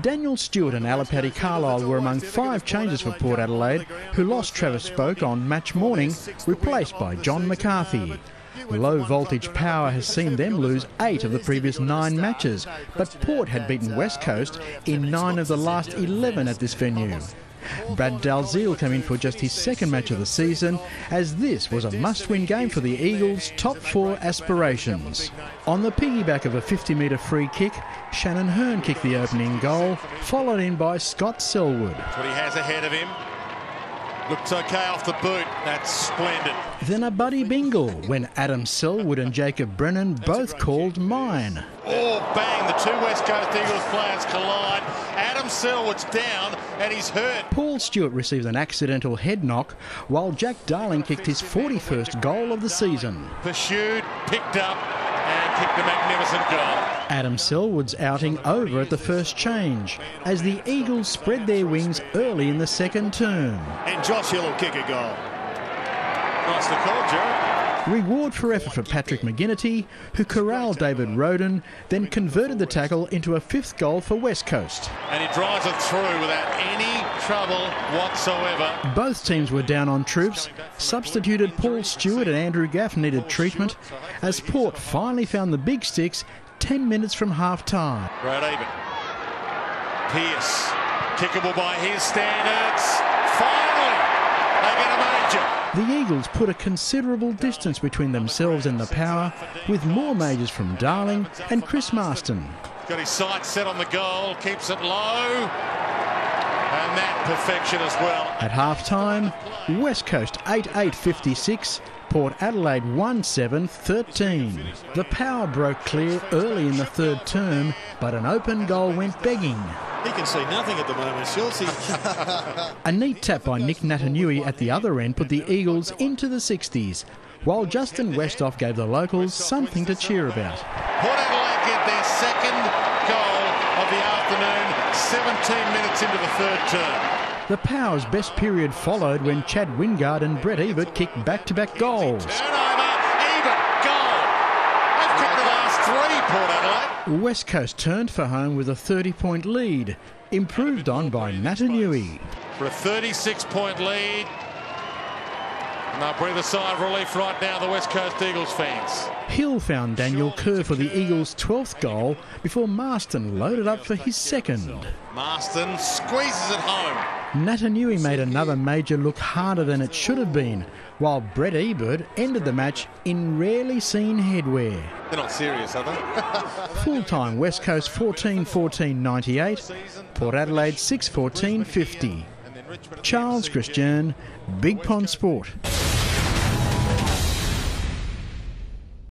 Daniel Stewart and Alipati Carlisle were among 5 changes for Port Adelaide, who lost Travis Spoke on match morning, replaced by John McCarthy. Low voltage power has seen them lose 8 of the previous 9 matches, but Port had beaten West Coast in 9 of the last 11 at this venue. Brad Dalziel came in for just his 2nd match of the season, as this was a must-win game for the Eagles' top 4 aspirations. On the piggyback of a 50-metre free kick, Shannon Hearn kicked the opening goal, followed in by Scott Selwood. That's what he has ahead of him. Looks okay off the boot. That's splendid. Then a buddy bingle when Adam Selwood and Jacob Brennan both called mine. Oh, bang, the 2 West Coast Eagles players collide. Adam Selwood's down and he's hurt. Paul Stewart received an accidental head knock, while Jack Darling kicked his 41st goal of the season. Pursued, picked up and kicked a magnificent goal. Adam Selwood's outing over at the first change, as the Eagles spread their wings early in the 2nd term. And Josh Hill will kick a goal. Nicely called, Gerard. Reward for effort for Patrick McGinnity, who corralled David Roden, then converted the tackle into a 5th goal for West Coast. And he drives it through without any trouble whatsoever. Both teams were down on troops. Substituted Paul Stewart and Andrew Gaff needed treatment, as Port finally found the big sticks 10 minutes from half-time. Brad Eben. Pearce. Kickable by his standards. Finally, they get a major. The Eagles put a considerable distance between themselves and the power, with more majors from Darling and Chris Marston. Got his sights set on the goal, keeps it low, and that perfection as well. At half-time, West Coast 8-8-56, Port Adelaide 1-7-13. The power broke clear early in the 3rd term, but an open goal went begging. He can see nothing at the moment, Schultz. A neat tap by Nick Natanui at the other end put the Eagles into the 60s, while Justin Westhoff gave the locals something to cheer about. Port Adelaide get their 2nd goal of the afternoon, 17 minutes into the 3rd term. The Power's best period followed when Chad Wingard and Brett Ebert kicked back-to-back goals. Turnover, Ebert, goal. They've kicked the last 3, Port Adelaide. West Coast turned for home with a 30-point lead, improved on by Natanui. For a 36-point lead. And they'll breathe a sigh of relief right now, the West Coast Eagles fans. Hill found Daniel Kerr for the Eagles' 12th goal before Marston loaded up for his 2nd. Marston squeezes it home. Natanui made another major look harder than it should have been, while Brett Ebert ended the match in rarely seen headwear. They're not serious, are they? Full-time West Coast 14-14-98, Port Adelaide 6-14-50. Charles Christian, Big Pond Sport.